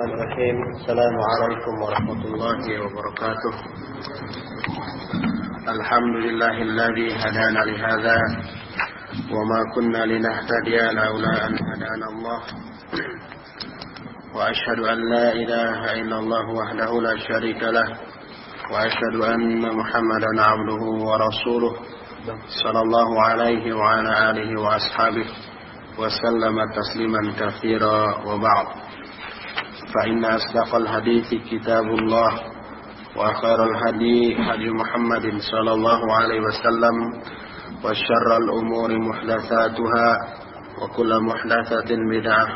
Bismillahirrahmanirrahim. Assalamualaikum warahmatullahi wabarakatuh. Alhamdulillahilladzi hadana li hadza wa ma kunna linahtadiya laula an hadana Allah. Wa asyhadu an la ilaha illallah wahdahu la syarika lah wa asyhadu anna Muhammadan 'abduhu wa rasuluh sallallahu alaihi wa ala alihi wa ashabihi wa sallama tasliman katsira wa ba'd. فإن أصدق الحديث كتاب الله وخير الهدي هدي محمد صلى الله عليه وسلم وشر الأمور محدثاتها وكل محدثة بدعة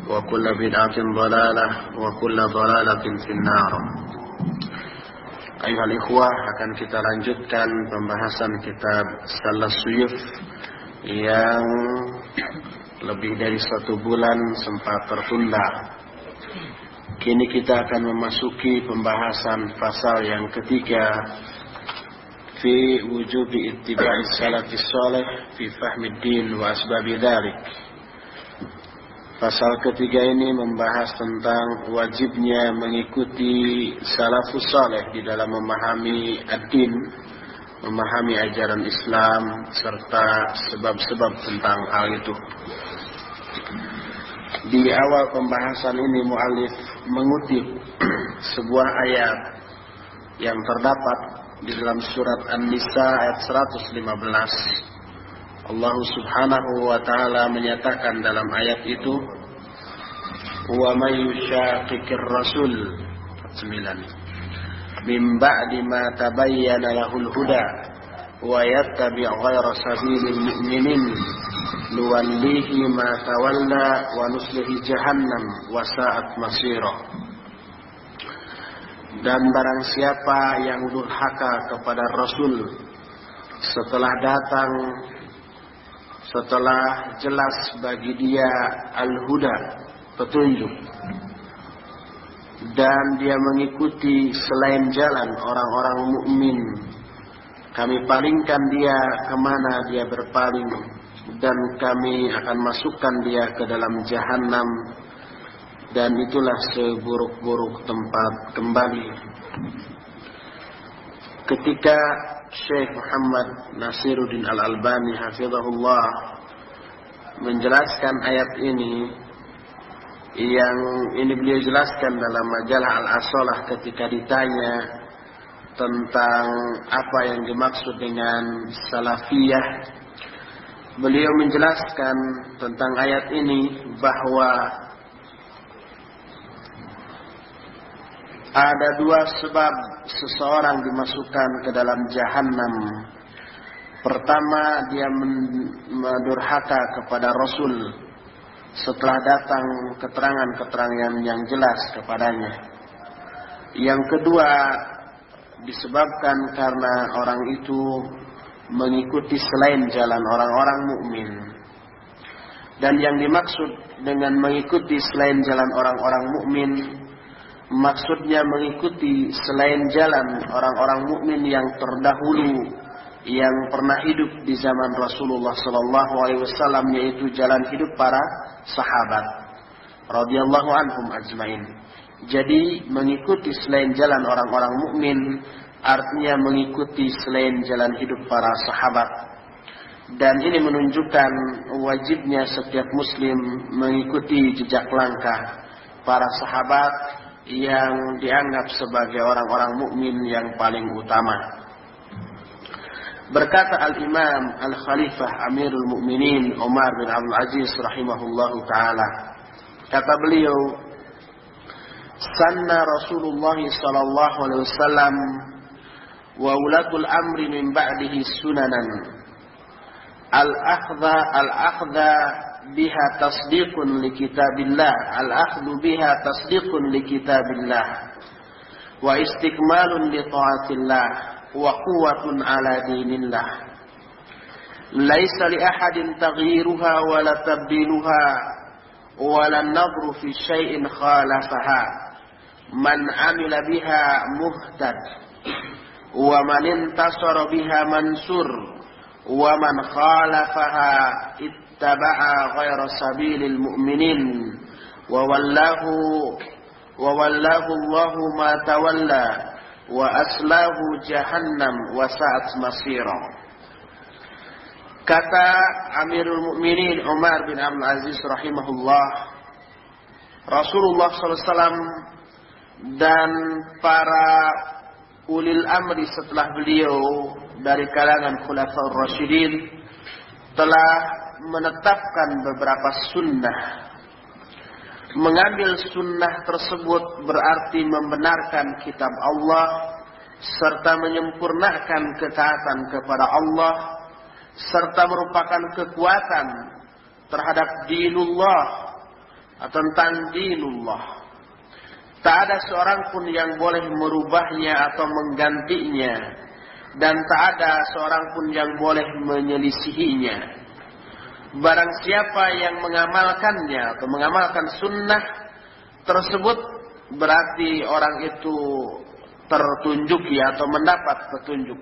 وكل بدعة ضلالة وكل ضلالة في النار. Ayuhal ikhwah, akan kita lanjutkan pembahasan kitab Salas Suyuf yang lebih dari 1 bulan sempat tertunda. Kini kita akan memasuki pembahasan pasal yang ketiga, fi wujubi ittiba'i salafis salih fi fahmid din wa asbabi dzalik. Pasal ketiga ini membahas tentang wajibnya mengikuti salafus salih di dalam memahami ad-din, memahami ajaran Islam serta sebab-sebab tentang hal itu. Di awal pembahasan ini mu'allif mengutip sebuah ayat yang terdapat di dalam surat An-Nisa ayat 115. Allah Subhanahu wa taala menyatakan dalam ayat itu, wa may yushaqiqir rasul 9 min ba'di ma tabayyana lahul huda wa yattabi' ghayra sabilil mu'minin nuwallihi ma tawalla wa nuslihi jahannam wa sa'at masira. Dan barang siapa yang durhaka kepada Rasul setelah jelas bagi dia al-huda, petunjuk, dan dia mengikuti selain jalan orang-orang mukmin, kami palingkan dia kemana dia berpaling, dan kami akan masukkan dia ke dalam jahannam, dan itulah seburuk-buruk tempat kembali. Ketika Syekh Muhammad Nasiruddin Al-Albani hafizahullah menjelaskan ayat ini, yang ini beliau jelaskan dalam majalah Al-Asalah ketika ditanya tentang apa yang dimaksud dengan salafiyah. Beliau menjelaskan tentang ayat ini bahwa ada 2 sebab seseorang dimasukkan ke dalam jahannam. Pertama, dia mendurhaka kepada Rasul setelah datang keterangan-keterangan yang jelas kepadanya. Yang kedua, disebabkan karena orang itu mengikuti selain jalan orang-orang mukmin. Dan yang dimaksud dengan mengikuti selain jalan orang-orang mukmin, maksudnya mengikuti selain jalan orang-orang mukmin yang terdahulu yang pernah hidup di zaman Rasulullah sallallahu alaihi wasallam, yaitu jalan hidup para sahabat radhiyallahu anhum ajmain. Jadi mengikuti selain jalan orang-orang mukmin artinya mengikuti selain jalan hidup para sahabat. Dan ini menunjukkan wajibnya setiap muslim mengikuti jejak langkah para sahabat yang dianggap sebagai orang-orang mukmin yang paling utama. Berkata Al-Imam Al-Khalifah Amirul Mukminin Umar bin Abdul Aziz rahimahullahu ta'ala, kata beliau, sanna Rasulullah sallallahu alaihi wasallam wa ulatul amri min ba'dihi sunanan al-akhdha biha tasdiqun li kitabillah wa istikmalun li ta'atillah wa quwwatun ala dinillah laisa li ahadin taghyiruha wa la tabdiluha wa la nadhru fi syai'in khalafaha man amila biha muhtad wa man intasara biha mansur wa man khalafaha ittaba'a ghayra sabilil mu'minin wa wallahu wa wallahu Allahu ma tawalla wa aslahu jahannam wa sa'at masira. Kata Amirul Mukminin Umar bin Abdul Aziz rahimahullah, Rasulullah SAW dan para ulil amri setelah beliau dari kalangan Khulafaur Rasyidin telah menetapkan beberapa sunnah. Mengambil sunnah tersebut berarti membenarkan kitab Allah serta menyempurnakan ketaatan kepada Allah serta merupakan kekuatan terhadap dinullah atau tentang dinullah. Tak ada seorang pun yang boleh merubahnya atau menggantinya, dan tak ada seorang pun yang boleh menyelisihinya. Barang siapa yang mengamalkannya atau mengamalkan sunnah tersebut, berarti orang itu tertunjuk atau mendapat petunjuk.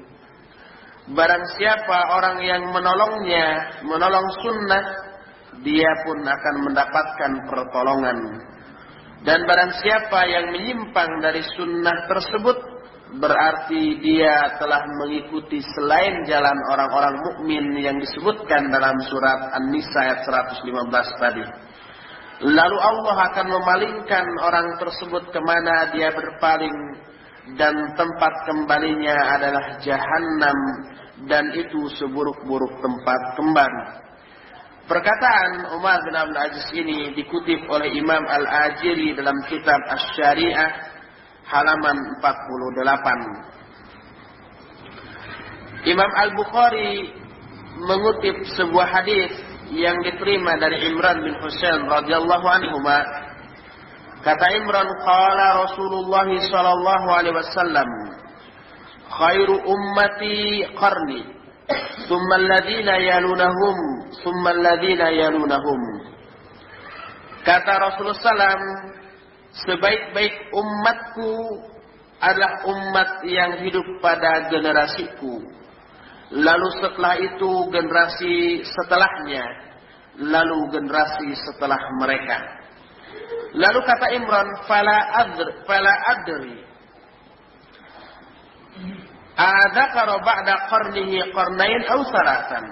Barang siapa orang yang menolong sunnah, dia pun akan mendapatkan pertolongan. Dan barang siapa yang menyimpang dari sunnah tersebut, berarti dia telah mengikuti selain jalan orang-orang mukmin yang disebutkan dalam surat An-Nisa ayat 115 tadi. Lalu Allah akan memalingkan orang tersebut kemana dia berpaling, dan tempat kembalinya adalah Jahannam, dan itu seburuk-buruk tempat kembali. Perkataan Umar bin Abdul Aziz ini dikutip oleh Imam Al-Ajiri dalam kitab Asy-Syari'ah halaman 48. Imam Al-Bukhari mengutip sebuah hadis yang diterima dari Imran bin Husain radhiyallahu anhu. Kata Imran, qala Rasulullah sallallahu alaihi wasallam, khairu ummati qarni, thumma alladhina yalunahum, thumma alladhina yalunahum. Kata Rasulullah SAW, sebaik-baik umatku adalah umat yang hidup pada generasiku, lalu setelah itu generasi setelahnya, lalu generasi setelah mereka. Lalu kata Imran, fala adri adzakara ba'da qarnihi qarnain aw salatan,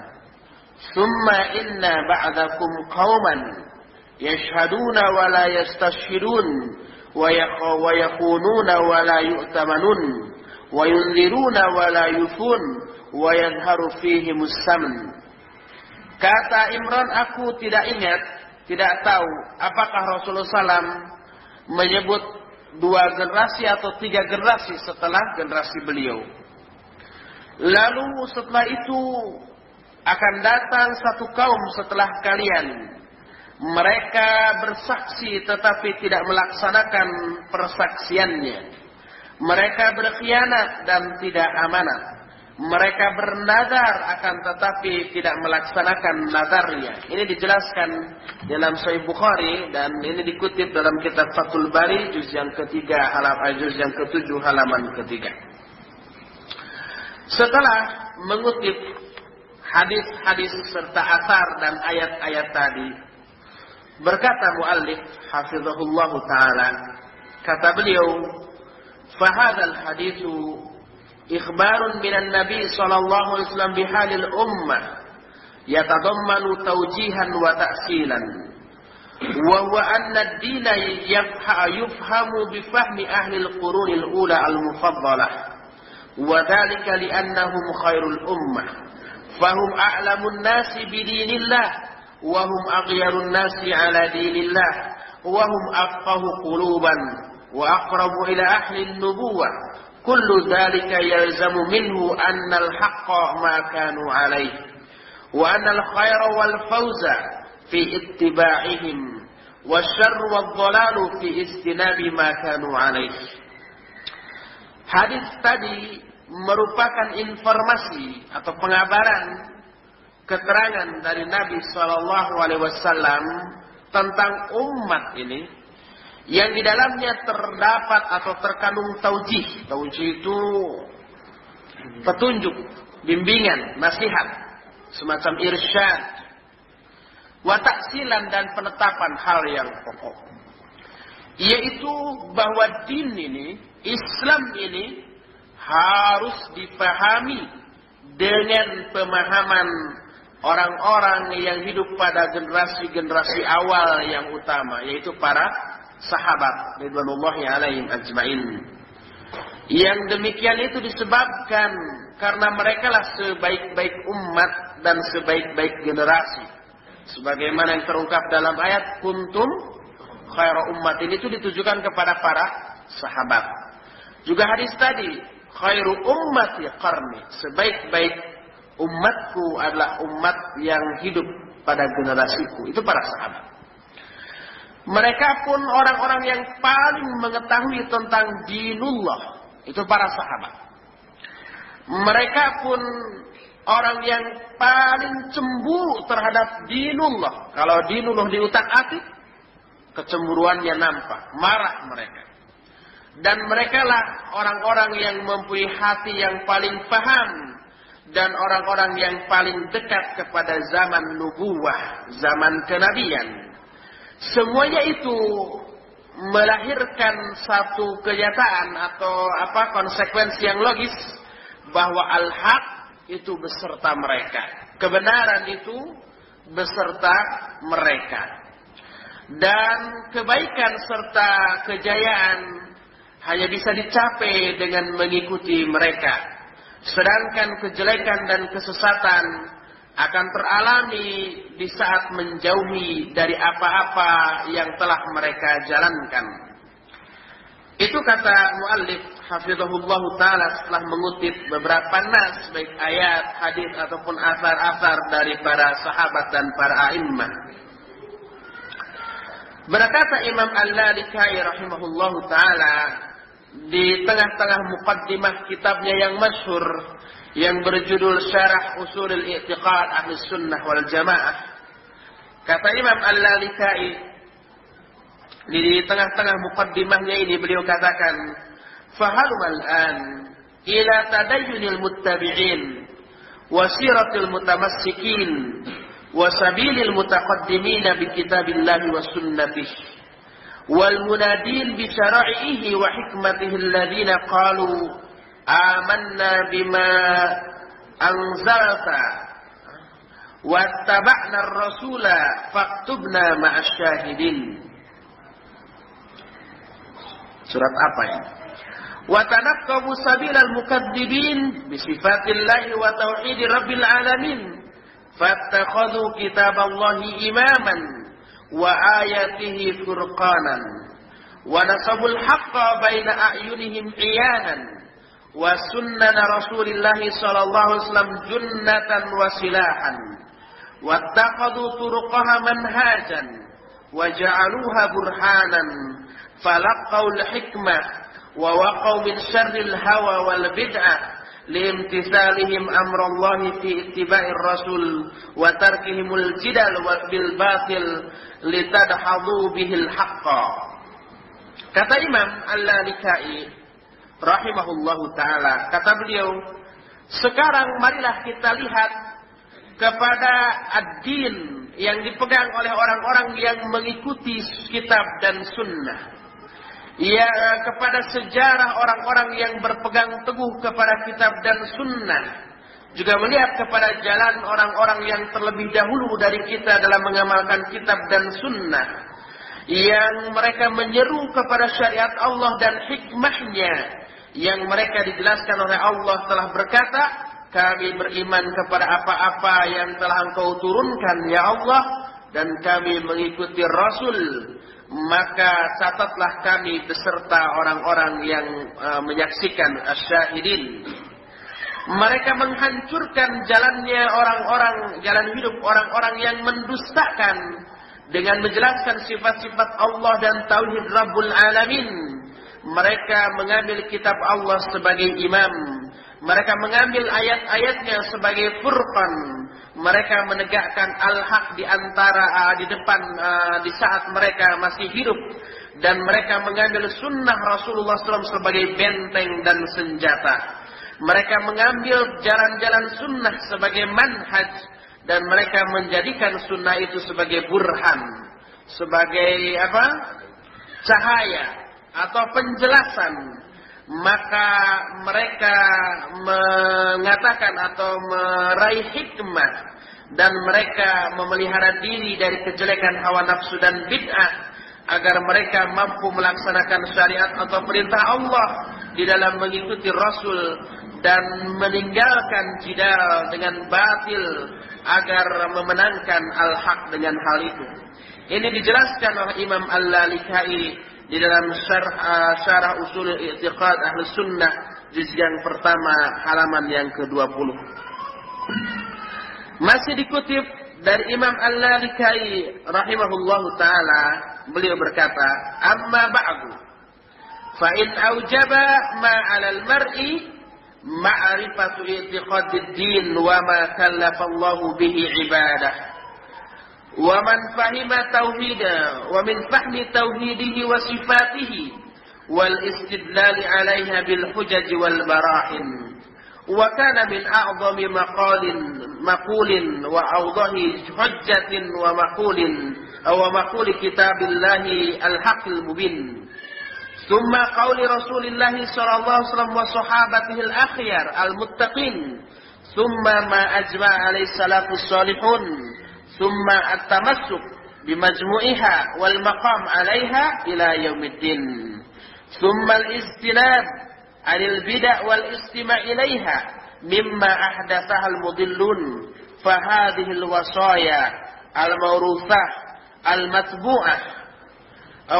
thumma inna ba'dakum qauman yashhaduna wa la yastashhidun wa yakhununa wa la yu'tamanun wa yunziruna wa la yufun wa yadhharu fihim as-samn. Kata Imran, aku tidak ingat, tidak tahu apakah Rasulullah SAW menyebut 2 generasi atau 3 generasi setelah generasi beliau. Lalu setelah itu akan datang satu kaum setelah kalian. Mereka bersaksi tetapi tidak melaksanakan persaksiannya. Mereka berkhianat dan tidak amanat. Mereka bernadar akan tetapi tidak melaksanakan nadarnya. Ini dijelaskan dalam Sahih Bukhari dan ini dikutip dalam kitab Fathul Bari juz yang ketiga juz yang ke-7 halaman ketiga. Setelah mengutip hadis-hadis serta asar dan ayat-ayat tadi, berkata muallif hafizahullah taala, kata beliau, fa hadzal haditsu ikhbarun minan nabi sallallahu alaihi wasallam bihalil ummah yatadammanu tawjihan wa ta'silan wa huwa anna ad-dina yufhamu bi fahmi ahli al-qurun al-ula al-mufaddalah wa dhalika li annahum khairul ummah fahum a'lamun nasi bi dinillah wa hum aghyarun nasi ala dinillah wa hum afqahu quluban wa aqrabu ila ahli an-nubuwah. Kullu dhalika yalzamu minhu anna al-haqqa ma kanu alayhi wa anna al-khayra wal fawza fi ittiba'ihim wa syarru wal dhalalu fi istinabi ma kanu alayhi. Hadis tadi merupakan informasi atau pengabaran, keterangan dari Nabi sallallahu alaihi wasallam tentang umat ini yang di dalamnya terdapat atau terkandung taujih. Taujih itu petunjuk, bimbingan, nasihat, semacam irsyad, wa ta'silan dan penetapan hal yang pokok. yaitu bahwa din ini, Islam ini harus dipahami dengan pemahaman orang-orang yang hidup pada generasi-generasi awal yang utama, yaitu para sahabat ridwanullahi alaihim ajmain. Yang demikian itu disebabkan karena merekalah sebaik-baik umat dan sebaik-baik generasi. Sebagaimana yang terungkap dalam ayat kuntum khairu ummatin, itu ditujukan kepada para sahabat. Juga hadis tadi, khairu ummati qarni, sebaik-baik umatku adalah umat yang hidup pada generasiku, itu para sahabat. Mereka pun orang-orang yang paling mengetahui tentang dinullah, itu para sahabat. Mereka pun orang yang paling cemburu terhadap dinullah. Kalau dinullah diutak-atik, kecemburuannya nampak, marah mereka. Dan merekalah orang-orang yang mempunyai hati yang paling paham dan orang-orang yang paling dekat kepada zaman nubuwah, zaman kenabian. Semuanya itu melahirkan satu kenyataan atau konsekuensi yang logis bahwa al-haq itu beserta mereka, kebenaran itu beserta mereka, dan kebaikan serta kejayaan hanya bisa dicapai dengan mengikuti mereka, sedangkan kejelekan dan kesesatan akan teralami di saat menjauhi dari apa-apa yang telah mereka jalankan. Itu kata muallif hafizahullah ta'ala setelah mengutip beberapa nas, baik ayat, hadis ataupun asar-asar dari para sahabat dan para a'immah. Berkata Imam Al-Lalikai rahimahullah ta'ala di tengah-tengah muqaddimah kitabnya yang masyhur yang berjudul Syarah Ushulul I'tiqad Ahlus Sunnah wal Jamaah, kata Imam Al-Lalikai di tengah-tengah muqaddimahnya ini beliau katakan, fahalumal an ila tadayyunil muttabi'in wa siratil mutamassikin wa sabilil mutaqaddimin bi kitabillahi wa sunnatih wal munadin bi syara'ihi wa hikmatihi alladhina qalu amanna bima anzalta wattaba'na ar-rasula faktubna ma'asy syahidin. Surat apa ini? Wa tanaqabu sabilal mukadzibin bi sifatillahi wa tauhidi rabbil alamin fattakhadhu kitaballahi imaman wa ayatihi furqanan wa nasabul haqqa baina a'yunihim iyanan wa sunnana rasulillahi sallallahu alaihi wasallam junnatan wa silahan wattaqadu turuqaha manhajan wa ja'aluha burhanan falaqaul hikmah wa waqaw min syarril hawa wal bid'ah limtithalihim amrallahi fi ittiba'ir rasul wa tarkihimul jidal bil batil litadhadu bihil haqqa. Kata Imam Al-Lalikai rahimahullahu ta'ala, kata beliau, sekarang marilah kita lihat kepada ad-din yang dipegang oleh orang-orang yang mengikuti kitab dan sunnah, ya, kepada sejarah orang-orang yang berpegang teguh kepada kitab dan sunnah, juga melihat kepada jalan orang-orang yang terlebih dahulu dari kita dalam mengamalkan kitab dan sunnah, yang mereka menyeru kepada syariat Allah dan hikmahnya, yang mereka dijelaskan oleh Allah telah berkata, kami beriman kepada apa-apa yang telah Engkau turunkan ya Allah, dan kami mengikuti Rasul, maka catatlah kami beserta orang-orang yang menyaksikan asyahidin. Mereka menghancurkan jalannya orang-orang, jalan hidup orang-orang yang mendustakan dengan menjelaskan sifat-sifat Allah dan tauhid Rabbul Alamin. Mereka mengambil kitab Allah sebagai imam, mereka mengambil ayat-ayatnya sebagai furqan, mereka menegakkan al-haq di depan di saat mereka masih hidup, dan mereka mengambil sunnah Rasulullah SAW sebagai benteng dan senjata. Mereka mengambil jalan-jalan sunnah sebagai manhaj, dan mereka menjadikan sunnah itu sebagai burhan, sebagai cahaya atau penjelasan, maka mereka mengatakan atau meraih hikmah dan mereka memelihara diri dari kejelekan hawa nafsu dan bid'ah agar mereka mampu melaksanakan syariat atau perintah Allah di dalam mengikuti Rasul dan meninggalkan jidal dengan batil agar memenangkan al-haq dengan hal itu. Ini dijelaskan oleh Imam Al-Lalikai di dalam syarah usul i'tiqad Ahlus Sunnah juz yang pertama halaman yang ke-20. Masih dikutip dari Imam Al-Lalikai rahimahullahu taala, beliau berkata, "Amma ba'du, fa in aujaba ma 'ala al-mar'i ma'rifatu i'tiqadid din wa ma kallafa Allahu bihi 'ibadah." ومن فهم توحيده ومن فهم توحيده وصفاته والاستدلال عليها بالحجج والبراهين وكان من أعظم مقول وأوضح حجة ومقول كتاب الله الحق المبين ثم قول رسول الله صلى الله عليه وسلم وصحابته الأخيار المتقين ثم ما أجمع عليه السلف الصالحون ثم التمسك بمجموعها والمقام عليها إلى يوم الدين ثم الاجتناب عن البدع والاستماع إليها مما أحدثها المضلون فهذه الوصايا الموروثة المتبوعة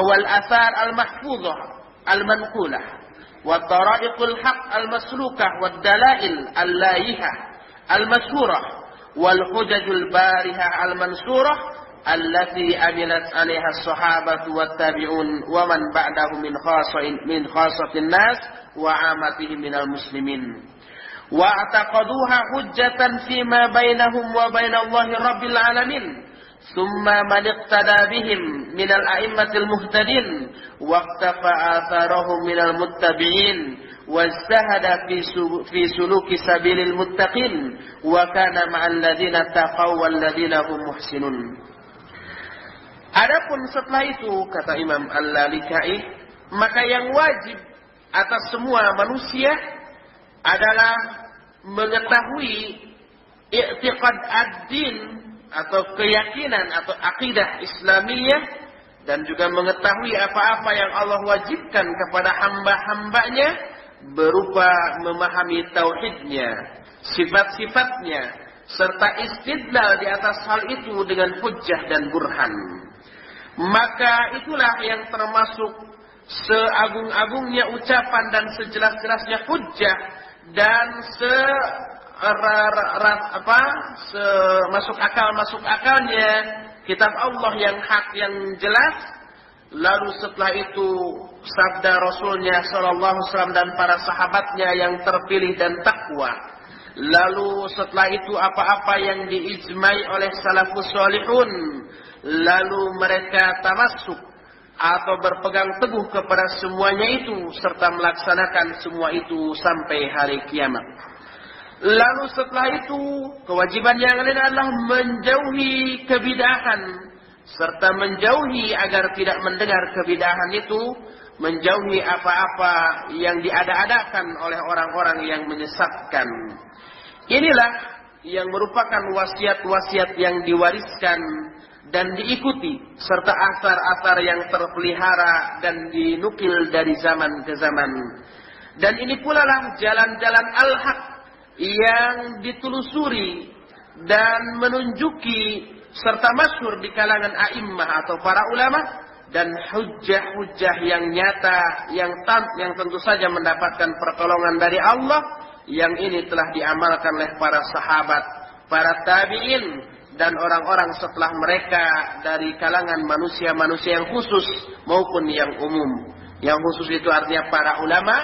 والآثار المحفوظة المنقولة والطرائق الحق المسلوكة والدلائل اللايحة المشهورة والحجج البارهة المنصورة التي عملت عليها الصحابة والتابعون ومن بعدهم من خاصة الناس وعامتهم من المسلمين واعتقدوها حجة فيما بينهم وبين الله رب العالمين ثم من اقتدى بهم من الأئمة المهتدين واقتفى آثارهم من المتبعين واجتهد في سلوك سبيل المتقين وكان مع الذين اتقوا والذين هم محسنون. Adapun setelah itu, kata Imam Al-Lalikai, maka yang wajib atas semua manusia adalah mengetahui i'tiqad ad-din atau keyakinan atau akidah Islamiyah dan juga mengetahui apa-apa yang Allah wajibkan kepada hamba-hambanya berupa memahami tauhidnya, sifat-sifatnya, serta istidlal di atas hal itu dengan hujjah dan burhan. Maka itulah yang termasuk seagung-agungnya ucapan dan sejelas-jelasnya hujjah dan masuk akalnya kitab Allah yang hak yang jelas. Lalu setelah itu sabda Rasulnya sallallahu alaihi wasallam dan para sahabatnya yang terpilih dan takwa. Lalu setelah itu apa-apa yang diijmai oleh salafus salihun. Lalu mereka tamassuk atau berpegang teguh kepada semuanya itu serta melaksanakan semua itu sampai hari kiamat. Lalu setelah itu kewajiban yang lain adalah menjauhi kebid'ahan serta menjauhi agar tidak mendengar kebid'ahan itu, menjauhi apa-apa yang diada-adakan oleh orang-orang yang menyesatkan. Inilah yang merupakan wasiat-wasiat yang diwariskan dan diikuti serta asar-asar yang terpelihara dan dinukil dari zaman ke zaman. Dan ini pula lah jalan-jalan al-haq yang ditelusuri dan menunjuki serta masyhur di kalangan a'immah atau para ulama dan hujjah-hujjah yang nyata yang tentu saja mendapatkan pertolongan dari Allah yang ini telah diamalkan oleh para sahabat, para tabi'in dan orang-orang setelah mereka dari kalangan manusia-manusia yang khusus maupun yang umum. Yang khusus itu artinya para ulama,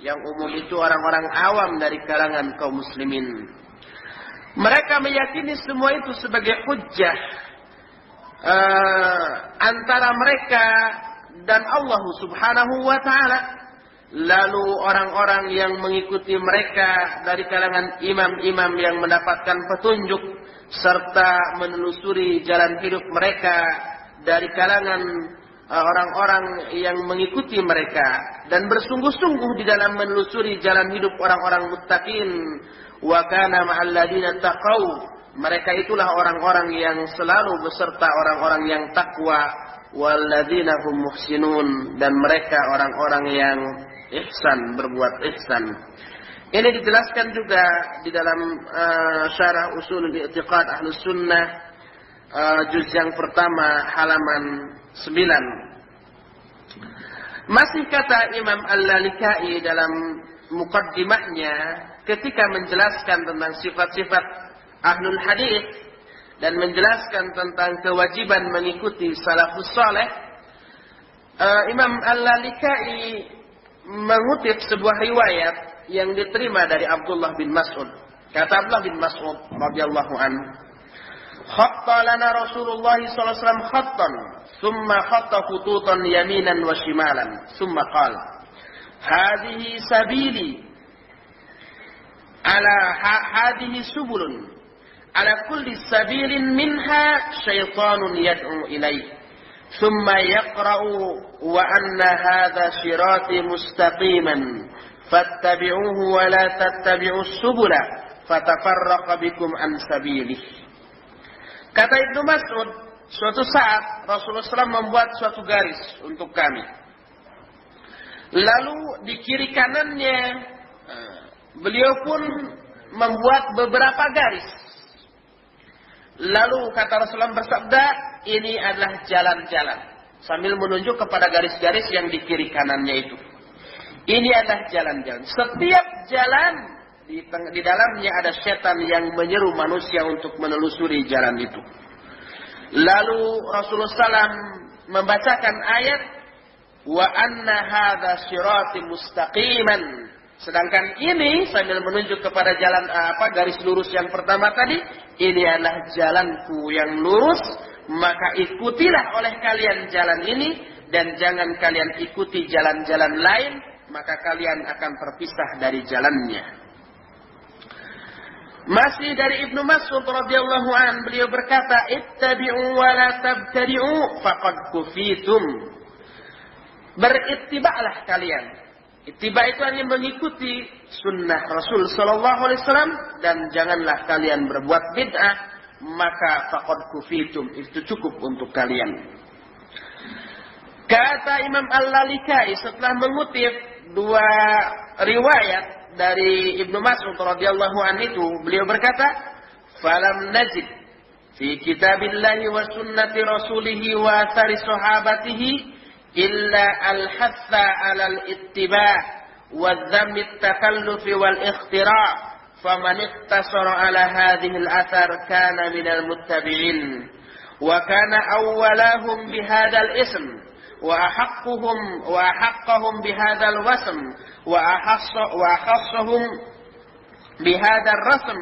yang umum itu orang-orang awam dari kalangan kaum muslimin. Mereka meyakini semua itu sebagai hujjah antara mereka dan Allah Subhanahu wa taala. Lalu orang-orang yang mengikuti mereka dari kalangan imam-imam yang mendapatkan petunjuk serta menelusuri jalan hidup mereka dari kalangan orang-orang yang mengikuti mereka dan bersungguh-sungguh di dalam menelusuri jalan hidup orang-orang muttaqin. Wa kana ma'al ladina taqaw, mereka itulah orang-orang yang selalu beserta orang-orang yang takwa. Walladzina hum muhsinun, dan mereka orang-orang yang ihsan, berbuat ihsan. Ini dijelaskan juga di dalam syarah Ushulul I'tiqad Ahlus Sunnah juz yang pertama halaman 9. Masih kata Imam Al-Lalikai dalam muqaddimahnya ketika menjelaskan tentang sifat-sifat Ahlul Hadis dan menjelaskan tentang kewajiban mengikuti salafus saleh, Imam Al-Lalikai mengutip sebuah riwayat yang diterima dari Abdullah bin Mas'ud. Kata Abdullah bin Mas'ud radhiyallahu anhu, "Khatta lana Rasulullah sallallahu alaihi wasallam khattan, thumma khatta khututan yaminan wa shimalan, thumma qala, hadhihi sabili ala hadhihi subulun, ala kulli sabilin minha syaitanun yad'u ilaih, thumma yaqra'u wa anna hadha sirati mustaqiman fattabi'uhu wa la tattabi'us subula fatafarraqa bikum an sabilih." Kata Ibnu Mas'ud, suatu saat Rasulullah SAW membuat suatu garis untuk kami. Lalu di kiri kanannya beliau pun membuat beberapa garis. Lalu kata Rasulullah bersabda, ini adalah jalan-jalan, sambil menunjuk kepada garis-garis yang di kiri kanannya itu. Ini adalah jalan-jalan. Setiap jalan di dalamnya ada setan yang menyeru manusia untuk menelusuri jalan itu. Lalu Rasulullah SAW membacakan ayat, wa anna hadza sirati mustaqiman. Sedangkan ini sambil menunjuk kepada jalan garis lurus yang pertama tadi, ini adalah jalanku yang lurus, maka ikutilah oleh kalian jalan ini dan jangan kalian ikuti jalan-jalan lain, maka kalian akan terpisah dari jalannya. Masih dari Ibnu Mas'ud radhiyallahu an, beliau berkata, ittabi'u wa la tabtadi'u faqad kufitum. Berittiba'lah kalian. Ittiba' itu hanya mengikuti sunnah Rasul sallallahu alaihi wasallam, dan janganlah kalian berbuat bid'ah, maka faqad kufitum, itu cukup untuk kalian. Kata Imam Al-Lalikai setelah mengutip dua riwayat dari Ibnu Mas'ud radhiyallahu anhu itu, beliau berkata, "Falam najid fi kitabillahi wa sunnati rasulih wa athari sahabatihi illa al-hatha 'ala al-ittiba' wa dhamm at-takalluf wal ikhtira', faman ikhtasara 'ala hadhihi al-athar kana minal muttabi'in wa kana awwalahum bihadzal ism وأحقهم بهذا الوسم وأخصهم بهذا الرسم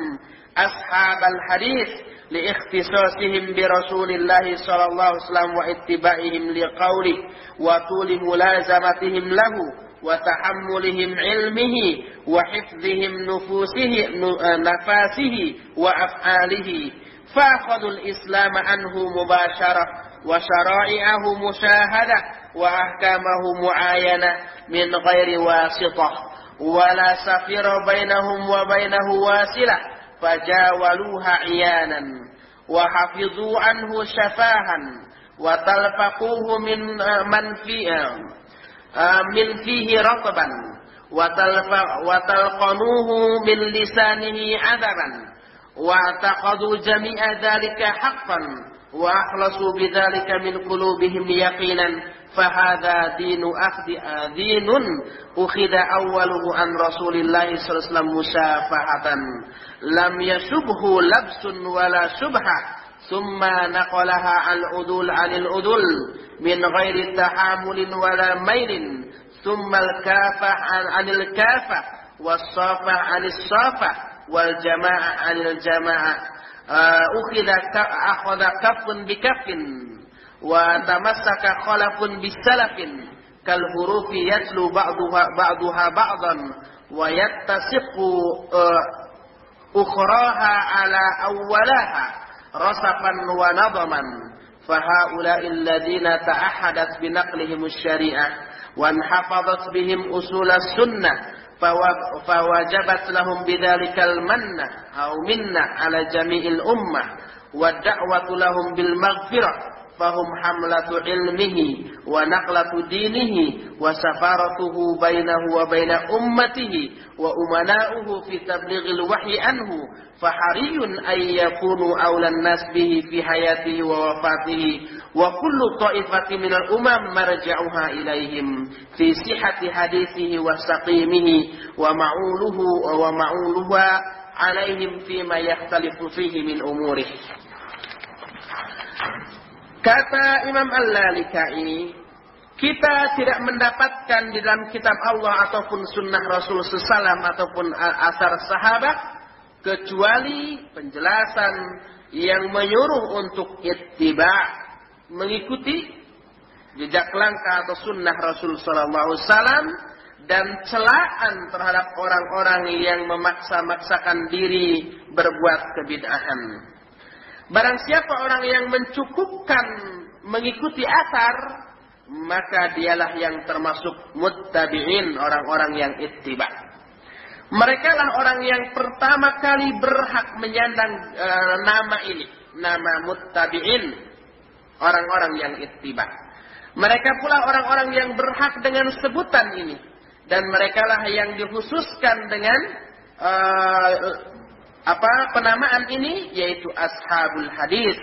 أصحاب الحديث لاختصاصهم برسول الله صلى الله عليه وسلم واتباعهم لقوله وطول ملازمتهم له وتحملهم علمه وحفظهم نفاسه وأفعاله فأخذوا الإسلام عنه مباشرة وشرائعه مشاهدة وأحكامه معاينة من غير واسطة ولا سفير بينهم وبينه واسلة فجاولوها عيانا وحفظوا عنه شفاها وتلفقوه من فيه رطبا وتلقنوه من لسانه عذبا واعتقدوا جميع ذلك حقا وأخلصوا بذلك من قلوبهم يقينا فهذا دين أخذ أوله عن رسول الله صلى الله عليه وسلم مشافهة لم يشبه لبس ولا شبهة ثم نقلها عن العدول من غير تحامل ولا ميل ثم الكافة عن الكافة والصافة عن الصافة والجماعة عن الجماعة أخذ كف بكف وتمسك خلف بسلف كالحروف يتلو بعضها بعضا ويتسق أخراها على أولها رصفا ونظما فهؤلاء الذين تعهدت بنقلهم الشريعة وانحفظت بهم أصول السنة فوجبت لهم بذلك المنة أو منة على جميع الأمة والدعوة لهم بالمغفرة فهم حملة علمه ونقلة دينه وسفارته بينه وبين أمته وأمناؤه في تبليغ الوحي عنه فحري أن يكونوا أولى الناس به في حياته ووفاته وكل طائفة من الأمم مرجعها إليهم في صحة حديثه وسقيمه ومعولها عليهم فيما يختلف فيه من أموره. Kata Imam Al-Lalika'i, kita tidak mendapatkan di dalam kitab Allah ataupun sunnah Rasul SAW ataupun asar sahabat kecuali penjelasan yang menyuruh untuk ittiba, mengikuti jejak langkah atau sunnah Rasul SAW, dan celaan terhadap orang-orang yang memaksa-maksakan diri berbuat kebid'ahan. Barang siapa orang yang mencukupkan mengikuti asar, maka dialah yang termasuk muttabi'in, orang-orang yang ittiba. Mereka lah orang yang pertama kali berhak menyandang nama ini, nama muttabi'in, orang-orang yang ittiba. Mereka pula orang-orang yang berhak dengan sebutan ini, dan mereka lah yang dikhususkan dengan penamaan ini, yaitu ashabul hadis,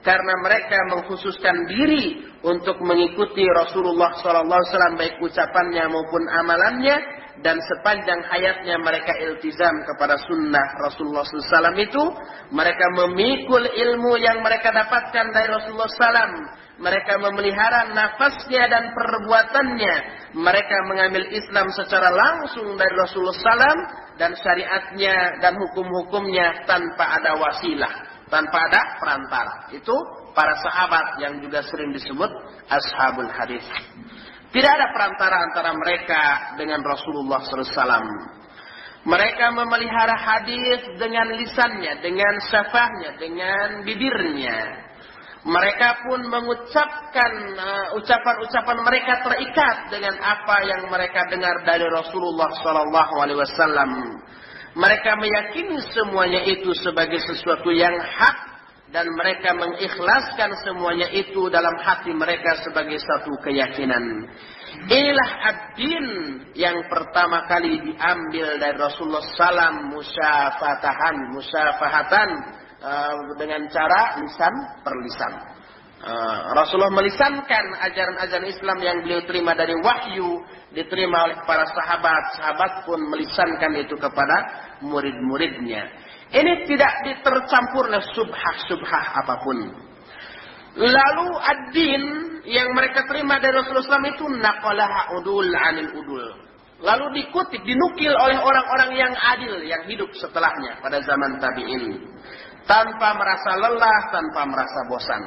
karena mereka mengkhususkan diri untuk mengikuti Rasulullah SAW baik ucapannya maupun amalannya, dan sepanjang hayatnya mereka iltizam kepada sunnah Rasulullah SAW itu. Mereka memikul ilmu yang mereka dapatkan dari Rasulullah SAW. Mereka memelihara nafasnya dan perbuatannya. Mereka mengambil Islam secara langsung dari Rasulullah SAW dan syariatnya dan hukum-hukumnya tanpa ada wasilah, tanpa ada perantara. Itu para sahabat yang juga sering disebut ashabul hadis. Tidak ada perantara antara mereka dengan Rasulullah SAW. Mereka memelihara hadis dengan lisannya, dengan syafahnya, dengan bibirnya. Mereka pun mengucapkan ucapan-ucapan mereka terikat dengan apa yang mereka dengar dari Rasulullah SAW. Mereka meyakini semuanya itu sebagai sesuatu yang hak, dan mereka mengikhlaskan semuanya itu dalam hati mereka sebagai satu keyakinan. Inilah ad-din yang pertama kali diambil dari Rasulullah SAW, musyafahatan, dengan cara lisan per lisan. Rasulullah melisankan ajaran-ajaran Islam yang beliau terima dari wahyu, diterima oleh para sahabat. Sahabat pun melisankan itu kepada murid-muridnya. Ini tidak tercampur oleh subhah apapun. Lalu ad-din yang mereka terima dari Rasulullah SAW itu naqalah udul anil udul. Lalu dikutip, dinukil oleh orang-orang yang adil yang hidup setelahnya pada zaman tabi'in, tanpa merasa lelah, tanpa merasa bosan.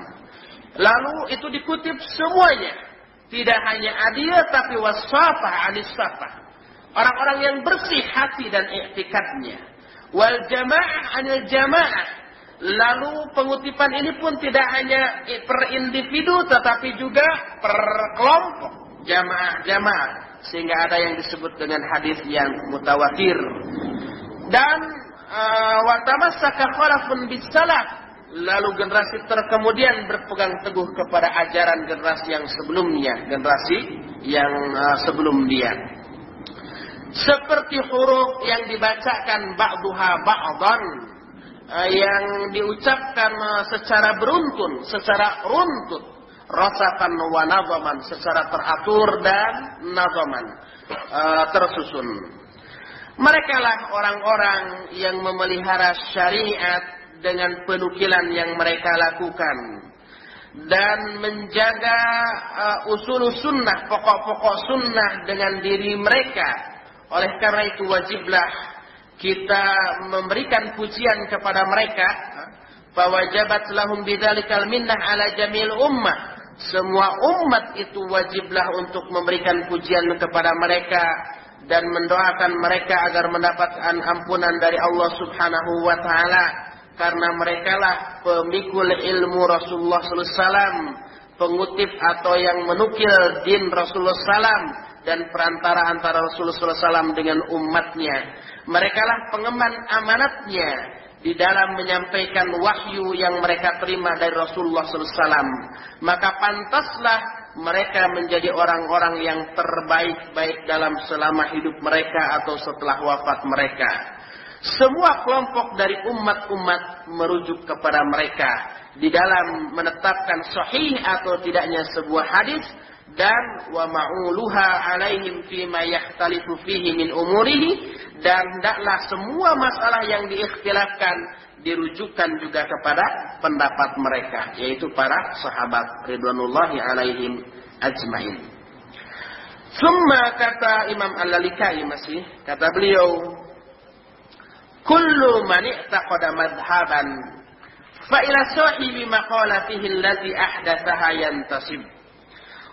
Lalu itu dikutip semuanya, tidak hanya adil tapi wasafah anis safah, orang-orang yang bersih hati dan i'tikadnya, wal jamaah anil jamaah. Lalu pengutipan ini pun tidak hanya per individu tetapi juga per kelompok, jamaah-jamaah, sehingga ada yang disebut dengan hadis yang mutawatir. Dan wa tamassaka khalafun bis salaf, lalu generasi terkemudian berpegang teguh kepada ajaran generasi yang sebelumnya, generasi yang sebelum dia. Seperti huruf yang dibacakan ba'duha ba'dan, yang diucapkan secara beruntun, secara runtut, rasatan wa nazaman, secara teratur dan nazaman, tersusun. Mereka lah orang-orang yang memelihara syariat dengan penukilan yang mereka lakukan, dan menjaga usul sunnah, pokok-pokok sunnah dengan diri mereka. Oleh karena itu wajiblah kita memberikan pujian kepada mereka. Fawajabat lahum bidzalikal minnah ala jamil ummah. Semua umat itu wajiblah untuk memberikan pujian kepada mereka dan mendoakan mereka agar mendapatkan ampunan dari Allah Subhanahu wa taala. karena merekalah pemikul ilmu Rasulullah SAW, pengutip atau yang menukil din Rasulullah SAW dan perantara antara Rasulullah SAW dengan umatnya. Merekalah pengemban amanatnya di dalam menyampaikan wahyu yang mereka terima dari Rasulullah SAW. Maka pantaslah mereka menjadi orang-orang yang terbaik baik dalam selama hidup mereka atau setelah wafat mereka. Semua kelompok dari umat-umat merujuk kepada mereka di dalam menetapkan sahih atau tidaknya sebuah hadis, dan wa ma'uluha alaihim fima yahtalifu fihi min umurihi, dan hendaklah semua masalah yang diikhtilafkan dirujukan juga kepada pendapat mereka, yaitu para sahabat ridwanullahi alaihim ajmain. Summa, kata Imam Al-Lalikai masih, kata beliau, kullu man i'taqada madhhaban fa ila sahibi maqalatihi allati ahdathaha yantasib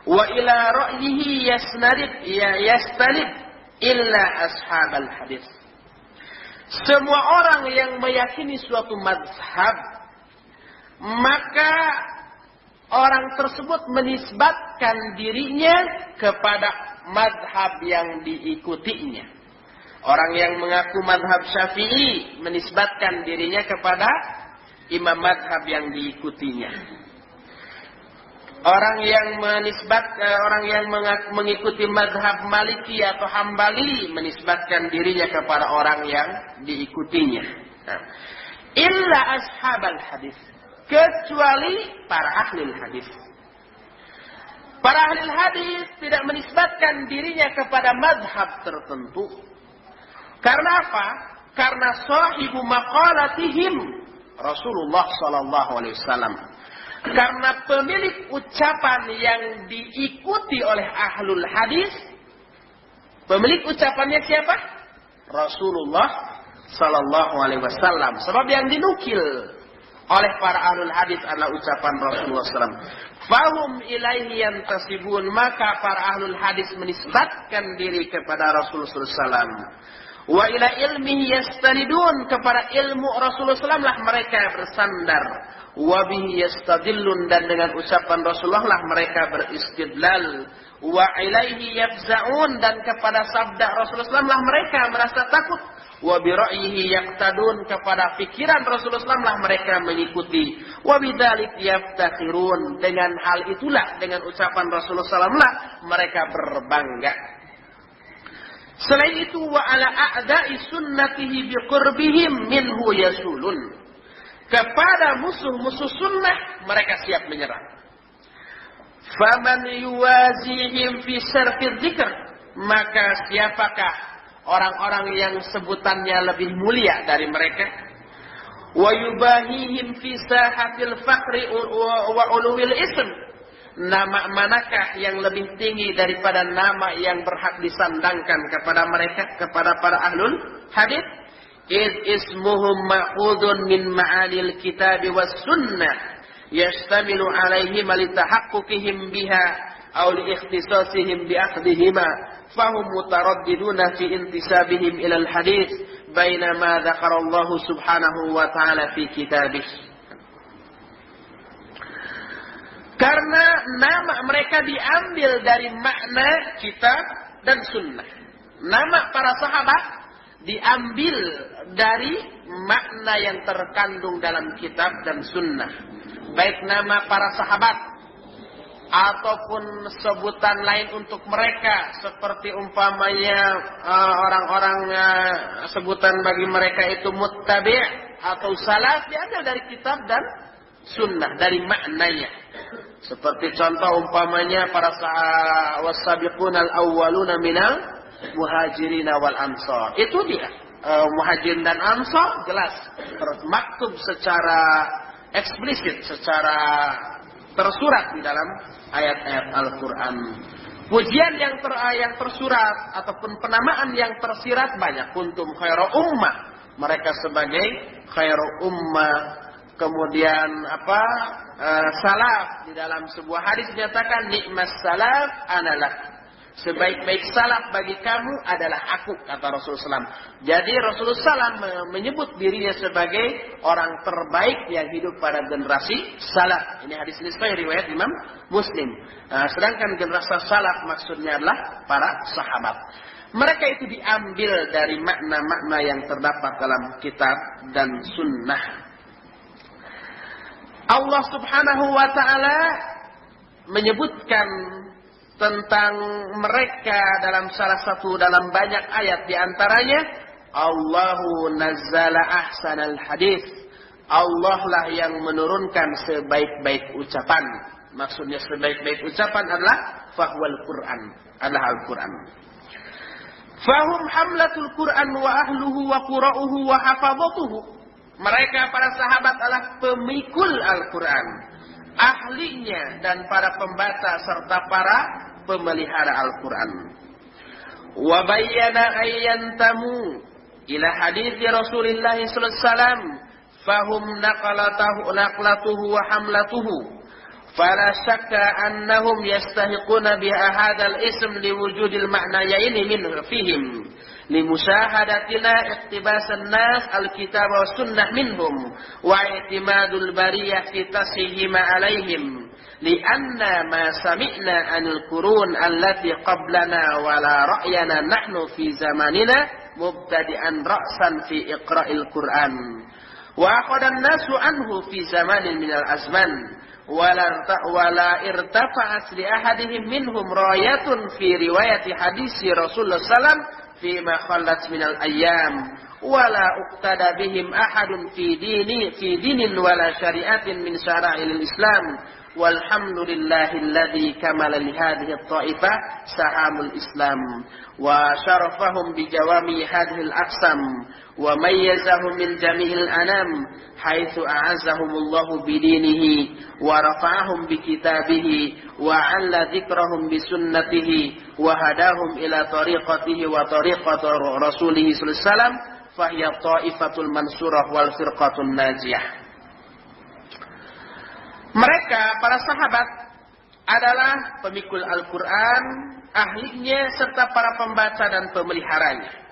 wa ila ra'yihi yastanid illa ashabal hadis. Semua orang yang meyakini suatu mazhab, maka orang tersebut menisbatkan dirinya kepada mazhab yang diikutinya. Orang yang mengaku mazhab Syafi'i menisbatkan dirinya kepada imam mazhab yang diikutinya. Orang yang mengikuti mazhab Maliki atau Hambali menisbatkan dirinya kepada orang yang diikutinya. Illa ashabal hadis, kecuali para ahli hadis. Para ahli hadis tidak menisbatkan dirinya kepada mazhab tertentu. Karena apa? Karena sahibu maqalatihim Rasulullah sallallahu alaihi wasallam. Karena pemilik ucapan yang diikuti oleh ahlul hadis, pemilik ucapannya siapa? Rasulullah sallallahu alaihi wasallam. Sebab yang dinukil oleh para ahlul hadis adalah ucapan Rasulullah SAW. Fahum ilaihi yantasibun, maka para ahlul hadis menisbatkan diri kepada Rasulullah SAW. Wa ila ilmihi yastanidun, kepada ilmu Rasulullah SAW lah mereka bersandar. Wa bihi yastadillun, dan dengan ucapan Rasulullah lah mereka beristidlal. Wa ilaihi yafza'un, dan kepada sabda Rasulullah SAW lah mereka merasa takut. Wa bi ra'yihi yaqtadun, kepada pikiran Rasulullah SAW lah mereka mengikuti. Wa bidzalik yaftakhirun, dengan hal itulah, dengan ucapan Rasulullah SAW lah mereka berbangga. Selain itu, wa ala a'da'i sunnatihi biqurbihim minhu yasulun, kepada musuh-musuh sunnah mereka siap menyerang. Faman yuwazihim fi syarfid dzikr, maka siapakah orang-orang yang sebutannya lebih mulia dari mereka? Wa yubahihim fi sahatil fakhri wa uluwil ism, nama manakah yang lebih tinggi daripada nama yang berhak disandangkan kepada mereka, kepada para ahlul hadis? Id ismuhum ma'khudun min ma'anil kitab was sunnah yashtamilu alaihim litahaqquqihim biha aw liikhtisasihim bi'akhdihima fahum mutaraddiduna fi intisabihim ila al-hadis bainama dzakara Allah subhanahu wa ta'ala fi kitabih. Karena nama mereka diambil dari makna kitab dan sunnah. Nama para sahabat diambil dari makna yang terkandung dalam kitab dan sunnah. Baik nama para sahabat ataupun sebutan lain untuk mereka, seperti umpamanya orang-orang sebutan bagi mereka itu muttabi' atau salaf, diambil dari kitab dan sunnah, dari maknanya. Seperti contoh umpamanya para wasabiqunal awwaluna minal muhajirin wal ansar. Itu dia. Muhajirin dan ansar jelas termaktub secara eksplisit, secara tersurat di dalam ayat-ayat Al-Qur'an. Pujian yang tersurat ataupun penamaan yang tersirat banyak. Kuntum khairu ummah, mereka sebagai khairu ummah. Kemudian salaf, di dalam sebuah hadis dinyatakan nikmas salaf analak, Sebaik-baik salaf bagi kamu adalah aku, kata Rasulullah SAW. Jadi Rasulullah SAW menyebut dirinya sebagai orang terbaik yang hidup pada generasi salaf. Ini hadis ini sahih riwayat Imam Muslim. Sedangkan generasi salaf maksudnya adalah para sahabat. Mereka itu diambil dari makna-makna yang terdapat dalam kitab dan sunnah. Allah Subhanahu wa ta'ala menyebutkan tentang mereka dalam dalam banyak ayat, di antaranya Allahu nazzala ahsanal hadis. Allah lah yang menurunkan sebaik-baik ucapan. Maksudnya sebaik-baik ucapan adalah fahwal Quran, adalah Al-Quran. Fahum hamlatul Quran wa ahluhu wa qura'uhu wa hafadhatuhu. Mereka para sahabat adalah pemikul Al-Quran, ahlinya dan para pembaca serta para pemelihara Al-Quran. Wa bayyana ayyantamu ila hadits Rasulullah sallallahu alaihi wasallam fahum naqlatuhu wa hamlatuhu fala syakka annahum yastahiquna bi hadzal ism liwujudil ma'nayaini min fihim limusyahadatina iqtibasan nas alkitab wa sunnah minhum wa i'timadul bariyah fi tasihima alaihim lianna ma sami'na anil qurun allati qablana wa la ra'yana nahnu fi zamanina mubtadi'an ra'san fi iqra'il Qur'an wa aqadan nasu anhu fi zamanin minal azman wala irtafa'at li ahadihim minhum rayatun fi riwayati hadisi Rasulullah sallam fi ma khallat minal ayyam wala uqtada bihim ahadun fi dinin wala syari'atin min syara'il Islam walhamdulillahilladzi kamala li hadhihi at-ta'ifah sahamul Islam wa syarafahum bi jawami hadhihi al-aqsam wa mayyazahum min jami'il anam haitsu a'azzahumullahu bi dinihi wa rafa'ahum bi kitabihi wa 'alla dzikrahum bi sunnatihi wa hadahum ila tariqatihi wa tariqati rasulih sallallahu alaihi wasallam fa hiya ta'ifatul mansurah wal firqatun najiyah. Mereka para sahabat adalah pemikul Al-Quran, ahlinya serta para pembaca dan pemeliharanya.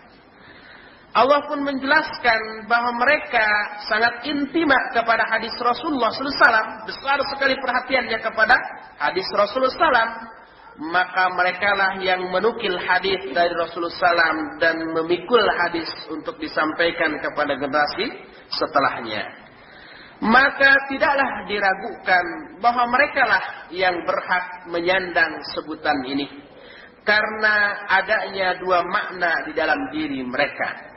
Allah pun menjelaskan bahwa mereka sangat intima kepada hadis Rasulullah SAW, besar sekali perhatiannya kepada hadis Rasulullah SAW. Maka mereka lah yang menukil hadis dari Rasulullah SAW dan memikul hadis untuk disampaikan kepada generasi setelahnya. Maka tidaklah diragukan bahwa mereka lah yang berhak menyandang sebutan ini, karena adanya dua makna di dalam diri mereka.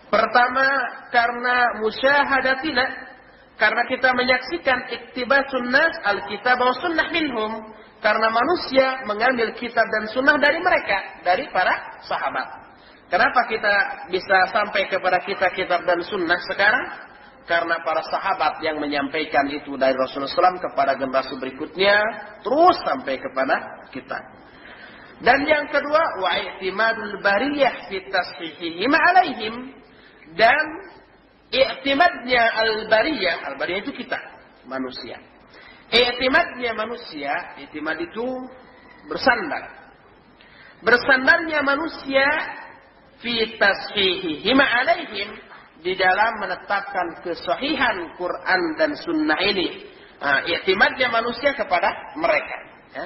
Pertama, karena musyahadatina, karena kita menyaksikan iktibasun nas al-kitab wa sunnah minhum, karena manusia mengambil kitab dan sunnah dari mereka, dari para sahabat. Kenapa kita bisa sampai kepada kitab dan sunnah sekarang? Karena para sahabat yang menyampaikan itu dari Rasulullah SAW kepada generasi berikutnya, terus sampai kepada kita. Dan yang kedua, wa i'timadul bariyah fi tasihihim alaihim, dan i'timadnya al-bariyah itu kita, manusia. I'timadnya manusia, i'timad itu bersandar. Bersandarnya manusia fi tasihihim alaihim, di dalam menetapkan kesahihan Quran dan Sunnah ini. I'timadnya manusia kepada mereka. Ya.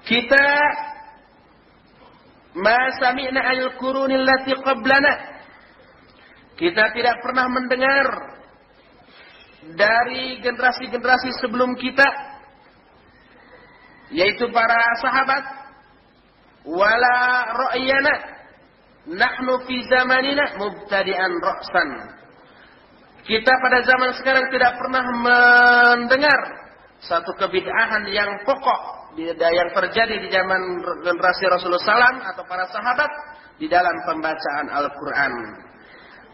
Kita ma sami'na al-qurunil lati qablana. Kita tidak pernah mendengar dari generasi-generasi sebelum kita, yaitu para sahabat, wala ra'yana nahnu fi zamanina mubtadi'an ra'san. Kita pada zaman sekarang tidak pernah mendengar satu kebid'ahan yang pokok yang terjadi di zaman generasi Rasulullah SAW atau para sahabat di dalam pembacaan Al-Quran.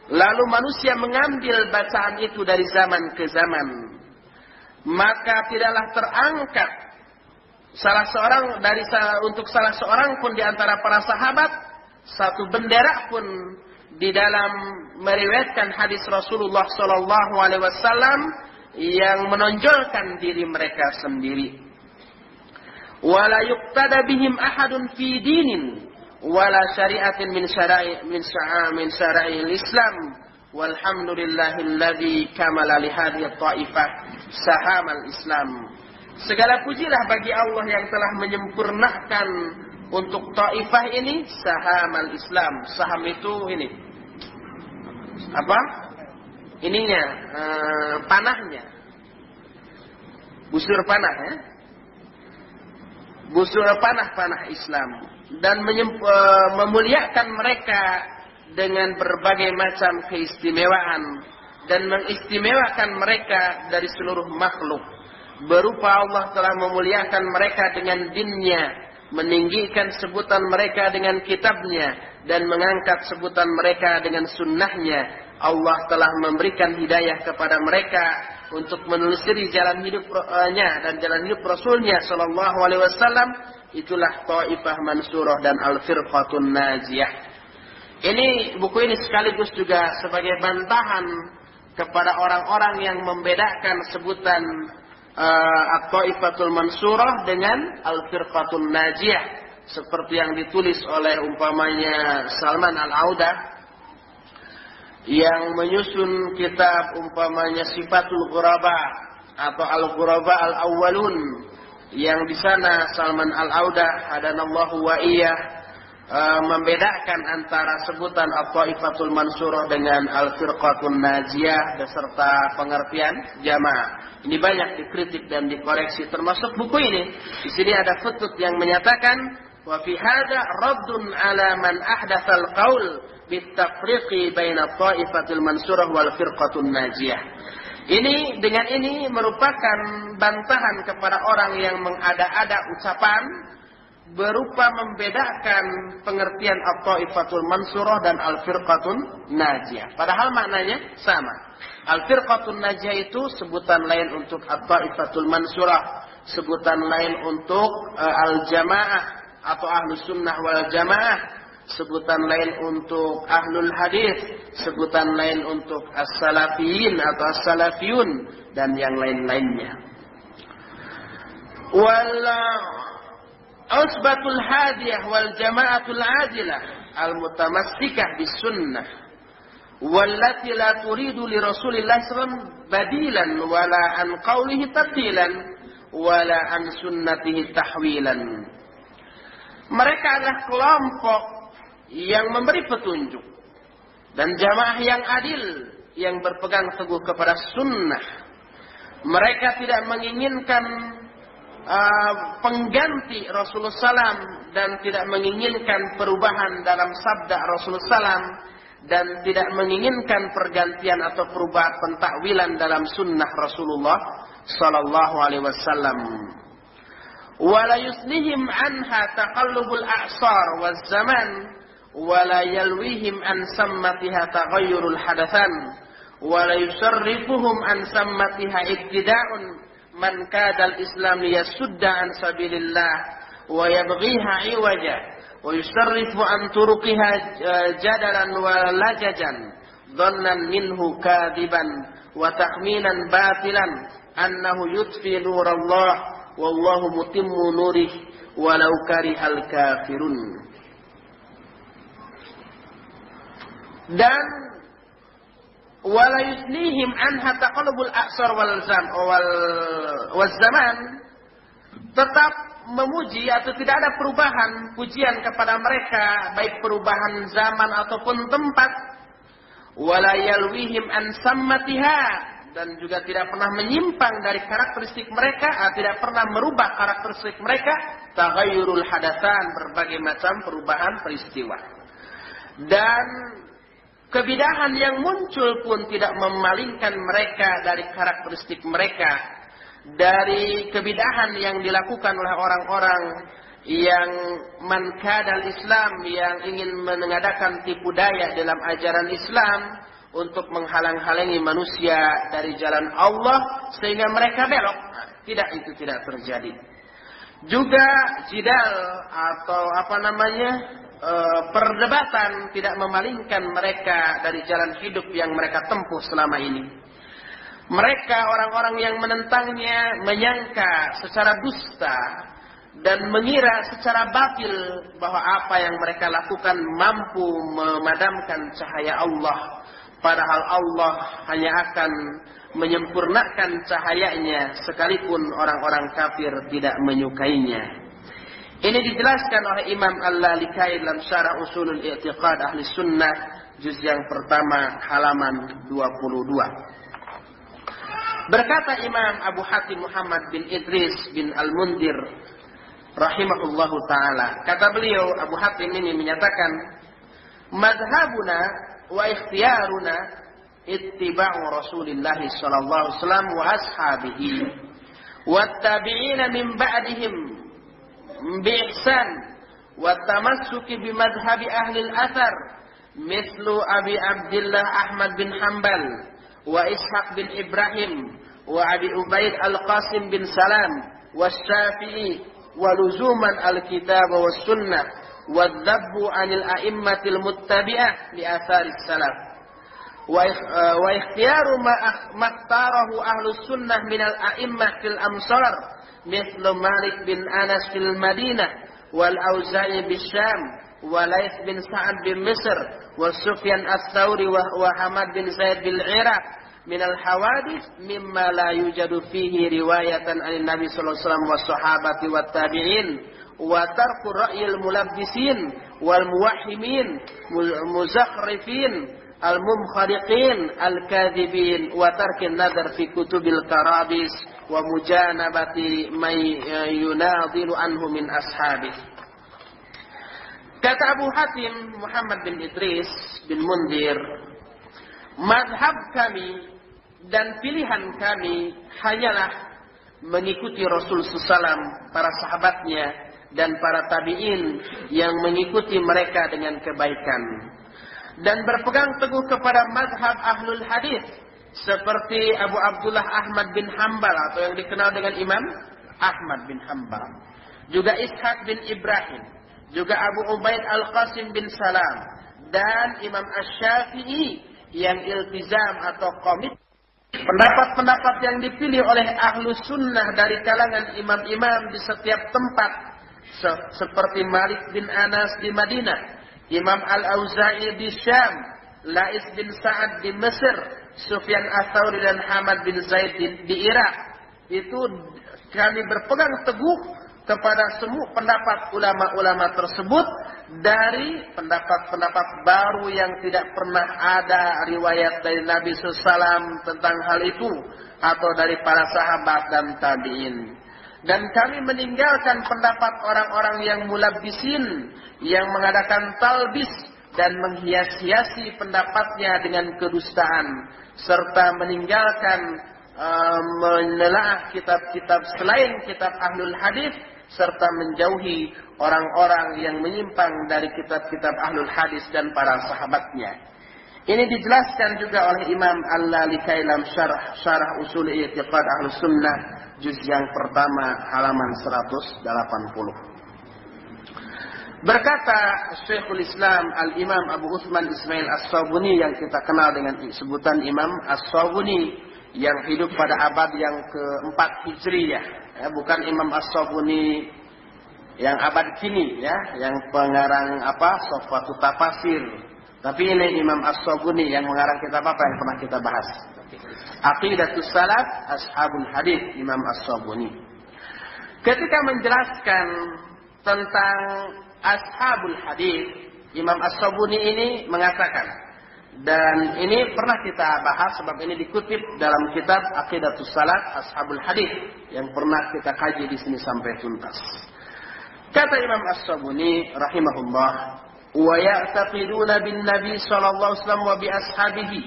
Lalu manusia mengambil bacaan itu dari zaman ke zaman, maka tidaklah terangkat untuk salah seorang pun di antara para sahabat satu bendera pun di dalam meriwayatkan hadis Rasulullah Sallallahu Alaihi Wasallam yang menonjolkan diri mereka sendiri. wala yuqtada bihim ahadun fi dinin wala syari'atin min syara'il Islam walhamdulillahilladzi kamala li hadhihi at-taifah sahamal Islam. Segala pujilah bagi Allah yang telah menyempurnakan untuk taifah ini sahamal Islam. Saham itu ini apa? Ininya panahnya. Busur panah ya. Busur panah Islam dan memuliakan mereka dengan berbagai macam keistimewaan dan mengistimewakan mereka dari seluruh makhluk. Berupa Allah telah memuliakan mereka dengan dinnya, meninggikan sebutan mereka dengan kitabnya, dan mengangkat sebutan mereka dengan sunnahnya. Allah telah memberikan hidayah kepada mereka untuk menelusuri jalan hidupnya dan jalan hidup Rasulnya Sallallahu Alaihi Wasallam. Itulah Taifah Mansurah dan Al-Firqatun Najiyah. Ini buku ini sekaligus juga sebagai bantahan kepada orang-orang yang membedakan sebutan At-Taifatul Mansurah dengan Al-Firqatun Najiyah, seperti yang ditulis oleh umpamanya Salman Al-Audah yang menyusun kitab umpamanya Sifatul Ghuraba atau Al-Ghuraba Al-Awwalun, yang di sana Salman Al-Audah hadanallahu wa iyyah membedakan antara sebutan At-Taifatul Mansurah dengan Al-Firqatun Najiyah beserta pengertian jamaah. Ini banyak dikritik dan dikoreksi, termasuk buku ini. Di sini ada futut yang menyatakan wa fi hadza raddun ala man ahdatsal qaul bitafriqi baina Taifatul Mansurah wal Firqatun Najiyah. Dengan ini merupakan bantahan kepada orang yang mengada-ada ucapan berupa membedakan pengertian At-Taifatul Mansurah dan Al-Firqatun Najiyah. Padahal maknanya sama. Al-Firqatun Najiyah itu sebutan lain untuk At-Taifatul Mansurah, sebutan lain untuk Al-Jamaah atau Ahlus Sunnah wal Jamaah, sebutan lain untuk Ahlul Hadis, sebutan lain untuk As-Salafiyin atau As-Salafiyun, dan yang lain-lainnya. Usbatul hadiyah wal jama'atul adilah al-mutamassikah bis sunnah wallati la turidu li Rasulillah sallallahu badilan wala an qawlihi tabdilan wala an sunnatihi tahwilan. Mereka adalah kelompok yang memberi petunjuk dan jamaah yang adil yang berpegang teguh kepada sunnah. Mereka tidak menginginkan pengganti Rasulullah SAW dan tidak menginginkan perubahan dalam sabda Rasulullah SAW dan tidak menginginkan pergantian atau perubahan pentakwilan dalam sunnah Rasulullah Sallallahu Alaihi Wasallam. Wala yusnihim anha taqallubul a'sar waz zaman wala yalwihim an sammatiha taghayyurul hadatsan wala yusarrifuhum an sammatiha ibtida'un man kadal Islam yasudda an sabilillah wa yabghiha iwaja wa yusarrifu an turuqiha jadalan wa lajajan dhannan minhu kadiban wa takhminan batilan annahu yutfi nurallah wallahu mutimmu nurih walau karihal kafirun. Dan wala yusnihim anha taqallubul a'sar wal zaman, tetap memuji atau tidak ada perubahan pujian kepada mereka, baik perubahan zaman ataupun tempat. Wala yalwihim an sammatiha, dan juga tidak pernah menyimpang dari karakteristik mereka, tidak pernah merubah karakteristik mereka, taghayyurul hadatsan, berbagai macam perubahan peristiwa. Dan kebidahan yang muncul pun tidak memalingkan mereka dari karakteristik mereka, dari kebidahan yang dilakukan oleh orang-orang yang mankadal Islam, yang ingin mengadakan tipu daya dalam ajaran Islam untuk menghalang-halangi manusia dari jalan Allah sehingga mereka belok. Tidak, itu tidak terjadi. Juga jidal atau perdebatan tidak memalingkan mereka dari jalan hidup yang mereka tempuh selama ini. Mereka orang-orang yang menentangnya menyangka secara dusta dan mengira secara batil bahwa apa yang mereka lakukan mampu memadamkan cahaya Allah, padahal Allah hanya akan menyempurnakan cahayanya sekalipun orang-orang kafir tidak menyukainya. Ini dijelaskan oleh Imam Al-Lalikai dalam Syarah Usulul I'tiqad Ahli Sunnah juz yang pertama halaman 22. Berkata Imam Abu Hatim Muhammad bin Idris bin Al-Mundir rahimahullahu ta'ala, kata beliau, Abu Hatim ini menyatakan, madhabuna wa ikhtiyaruna ittiba'u Rasulillah sallallahu alaihi wasallam wa ashabihi wa tabi'ina min ba'dihim bi ihsan wa tamassuki bi madhhabi ahli al-athar mithlu Abi Abdullah Ahmad bin Hanbal wa Ishaq bin Ibrahim wa Abi Ubaid Al-Qasim bin Salam wa Syafi'i wa luzuman al-kitab wa sunnah wa dhabbu anil a'immatil muttabi'ah li atharis salaf wa ikhtiyaru ma ikhtarahu ahlus sunnah minal a'immah fil amsar mithlu Malik bin Anas fil Madinah wal Auza'i bis Syam wa Laits bin Sa'ad bin Misr wa Sufyan ats-Tsauri wa Hamad bin Zaid bil Iraq min al-hawadits mimma la yujadu fihi riwayatan an Nabi sallallahu alaihi wasallam was sahabati wat tabi'in wa tarku ra'yil mulabbisin wal muwahhimin muzakhrifin al mumkhariqin al kadhibin wa tarkin nadar fi kutubil karabis wa mujanabati may yunadilu anhu min ashabihi. Kata Abu Hatim Muhammad bin Idris bin Mundir, madhab kami dan pilihan kami hanyalah mengikuti Rasul SAW, para sahabatnya dan para tabi'in yang mengikuti mereka dengan kebaikan, dan berpegang teguh kepada madhab ahlul hadis seperti Abu Abdullah Ahmad bin Hanbal atau yang dikenal dengan Imam Ahmad bin Hanbal, juga Ishaq bin Ibrahim, juga Abu Ubaid Al-Qasim bin Salam, dan Imam Asy-Syafi'i yang iltizam atau komit pendapat-pendapat yang dipilih oleh ahlu sunnah dari kalangan imam-imam di setiap tempat, seperti Malik bin Anas di Madinah, Imam Al-Auza'i di Syam, Lais bin Sa'ad di Mesir, Sufyan ats-Tsauri dan Hamad bin Zaid di Irak. Itu kami berpegang teguh kepada semua pendapat ulama-ulama tersebut dari pendapat-pendapat baru yang tidak pernah ada riwayat dari Nabi SAW tentang hal itu atau dari para sahabat dan tabi'in. Dan kami meninggalkan pendapat orang-orang yang mulabbisin, yang mengadakan talbis dan menghias-hiasi pendapatnya dengan kedustaan, serta meninggalkan menelaah kitab-kitab selain kitab ahlul hadis, serta menjauhi orang-orang yang menyimpang dari kitab-kitab ahlul hadis dan para sahabatnya. Ini dijelaskan juga oleh Imam Al-Lalikai dalam Syarah Usul I'tiqad Ahlus Sunnah juz yang pertama halaman 180. Berkata Syekhul Islam Al-Imam Abu Utsman Ismail As-Sabuni yang kita kenal dengan sebutan Imam As-Sabuni, yang hidup pada abad yang ke-4 Hijriyah, ya, bukan Imam As-Sabuni yang abad kini, ya, yang pengarang Sofwatu Tafasir, tapi ini Imam As-Sabuni yang mengarang kitab apa yang pernah kita bahas, Aqidatus Salaf Ashabul Hadis, Imam As-Sabuni. Ketika menjelaskan tentang Ashabul Hadis, Imam As-Sabuni ini mengatakan, dan ini pernah kita bahas sebab ini dikutip dalam kitab Aqidatus Salaf Ashabul Hadis yang pernah kita kaji di sini sampai tuntas. Kata Imam As-Sabuni rahimahullah, wa ya'taqiduna bin Nabi sallallahu alaihi wasallam wa bi ashabihi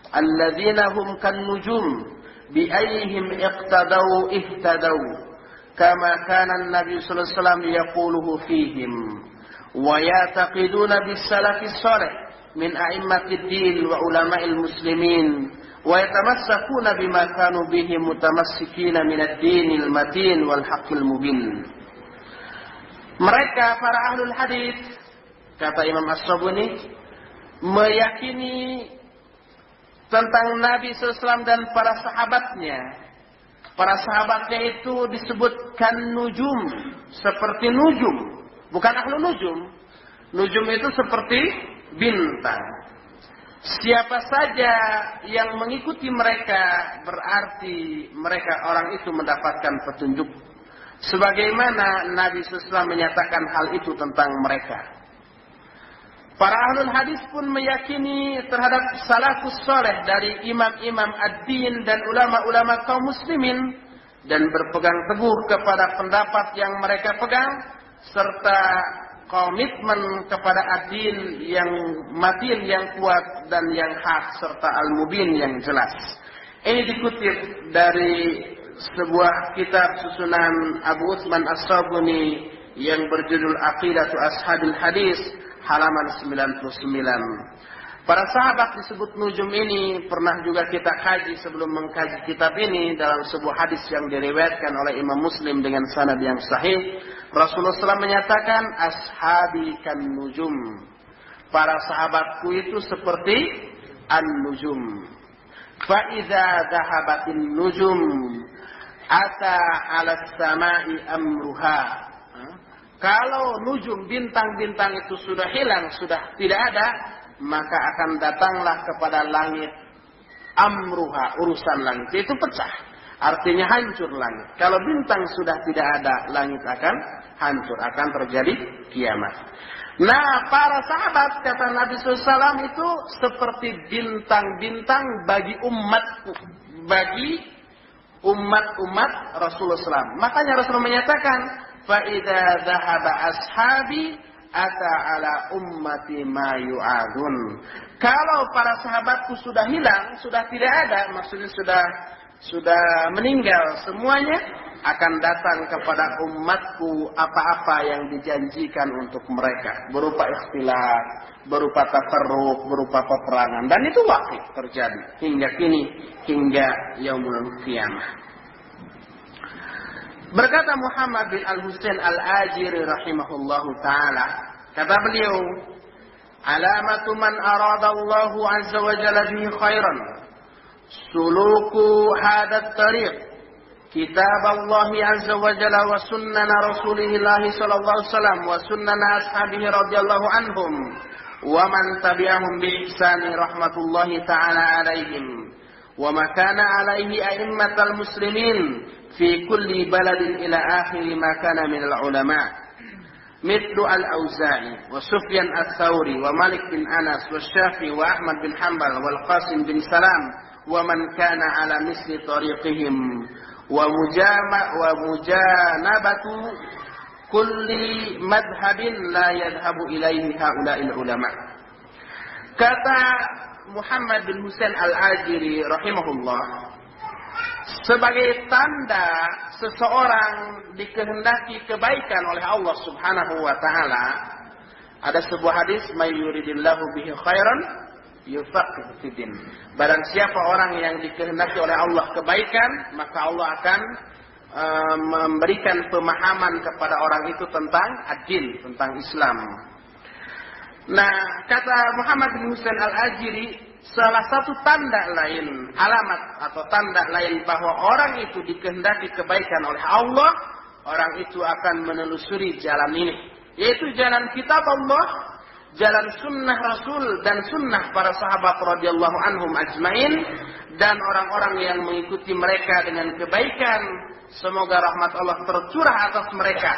alladzina hum kan nujum bi ayyihim iqtadaw ihtadaw kama kana an-nabi sallallahu alaihi wasallam yaquluhu fihim, wa ya'taqiduna bis salafis salih min a'immatid din wa ulama'il muslimin wa yatamassakuna bima kanu bihi mutamassikina minad dinil matin wal haqqil mubin. Mereka para ahlul hadis, kata Imam As-Sabuni, meyakini tentang Nabi SAW dan para sahabatnya para sahabatnya itu disebutkan nujum, seperti nujum, bukan ahlu nujum. Nujum itu seperti bintang. Siapa saja yang mengikuti mereka berarti mereka orang itu mendapatkan petunjuk. Sebagaimana Nabi SAW menyatakan hal itu tentang mereka. Para ahlul hadis pun meyakini terhadap salafus soleh dari imam-imam ad-din dan ulama-ulama kaum muslimin dan berpegang teguh kepada pendapat yang mereka pegang serta komitmen kepada ad-din yang matin, yang kuat dan yang hak serta al-mubin yang jelas. Ini dikutip dari sebuah kitab susunan Abu Utsman As-Sabuni yang berjudul Aqidatu Ashabil Hadis halaman 99. Para sahabat disebut nujum ini pernah juga kita kaji sebelum mengkaji kitab ini dalam sebuah hadis yang diriwayatkan oleh Imam Muslim dengan sanad yang sahih. Rasulullah SAW menyatakan, ashabi kan nujum. Para sahabatku itu seperti an-nujum. Fa idza dhahabatin nujum ata 'ala as-sama'i amruha. Kalau nujum, bintang-bintang itu sudah hilang, sudah tidak ada, maka akan datanglah kepada langit amruha, urusan langit. Itu pecah, artinya hancur langit. Kalau bintang sudah tidak ada, langit akan hancur, akan terjadi kiamat. Nah, para sahabat, kata Nabi SAW, itu seperti bintang-bintang bagi umatku, bagi umat-umat Rasulullah SAW. Makanya Rasulullah menyatakan, فَإِذَا ذَهَبَ أَصْحَابِي أَتَى عَلَى أُمَّتِي مَا يُعَادُونَ. Kalau para sahabatku sudah hilang, sudah tidak ada, maksudnya sudah meninggal semuanya, akan datang kepada umatku apa-apa yang dijanjikan untuk mereka, berupa ikhtilaf, berupa tafarruq, berupa peperangan, dan itu waqi' terjadi hingga kini, hingga yaumul qiyamah. Berkata Muhammad bin Al-Husain Al-Ajiri rahimahullahu ta'ala, kata beliau, alamatu man aradallahu azza wa jalla bihi khairan suluku hadat tariq kitab Allah azza wa jalla wa sunnana rasulillahi sallallahu alaihi wasallam wa sunnana ashabihi radhiyallahu anhum wa man tabi'ahum bi ihsani rahmatullahi ta'ala alaihim wa ma kana alaihi a'immatal muslimin في كل بلد إلى آخر ما كان من العلماء مثل الأوزاعي وسفيان الثوري ومالك بن أنس والشافعي وأحمد بن حنبل والقاسم بن سلام ومن كان على مثل طريقهم ومجانبة كل مذهب لا يذهب إليه هؤلاء العلماء. Kata Muhammad bin Husain Al-Ajiri rahimahullah, sebagai tanda seseorang dikehendaki kebaikan oleh Allah Subhanahu wa taala, ada sebuah hadis, may yuridillahu bihi khairan yufaqihu fiddin. Barang siapa orang yang dikehendaki oleh Allah kebaikan, maka Allah akan memberikan pemahaman kepada orang itu tentang ad-din, tentang Islam. Nah, kata Muhammad bin Husain Al-Ajiri, salah satu tanda lain, alamat atau tanda lain bahwa orang itu dikehendaki kebaikan oleh Allah, orang itu akan menelusuri jalan ini, yaitu jalan kitab Allah, jalan sunnah Rasul dan sunnah para sahabat radhiyallahu anhum ajmain, dan orang-orang yang mengikuti mereka dengan kebaikan. Semoga rahmat Allah tercurah atas mereka,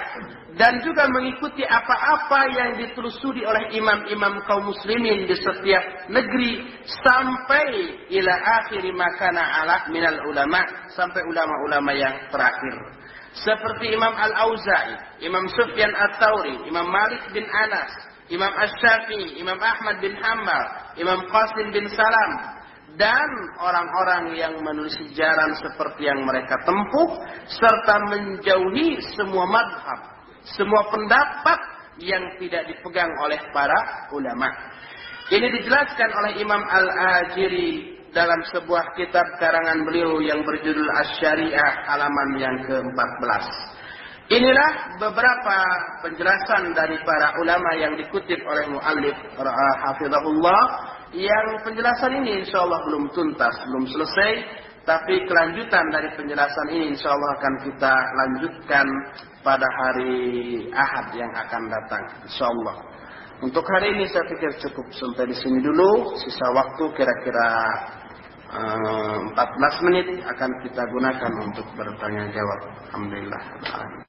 dan juga mengikuti apa-apa yang ditelusuri oleh imam-imam kaum muslimin di setiap negeri sampai ila akhiri makana ala minal ulama, sampai ulama-ulama yang terakhir, seperti Imam Al-Auza'i, Imam Sufyan Ats-Tsauri, Imam Malik bin Anas, Imam Asy-Syafi'i, Imam Ahmad bin Hanbal, Imam Qasim bin Salam, dan orang-orang yang menelusuri jalan seperti yang mereka tempuh, serta menjauhi semua madhab, semua pendapat yang tidak dipegang oleh para ulama. Ini dijelaskan oleh Imam Al-Ajiri dalam sebuah kitab karangan beliau yang berjudul Asy-Syari'ah halaman yang ke-14. Inilah beberapa penjelasan dari para ulama yang dikutip oleh muallif hafizahullah, yang penjelasan ini insyaallah belum tuntas, belum selesai, Tapi kelanjutan dari penjelasan ini insya Allah akan kita lanjutkan pada hari Ahad yang akan datang, insya Allah. Untuk hari ini saya pikir cukup sampai di sini dulu. Sisa waktu kira-kira 14 menit akan kita gunakan untuk bertanya jawab. Alhamdulillah.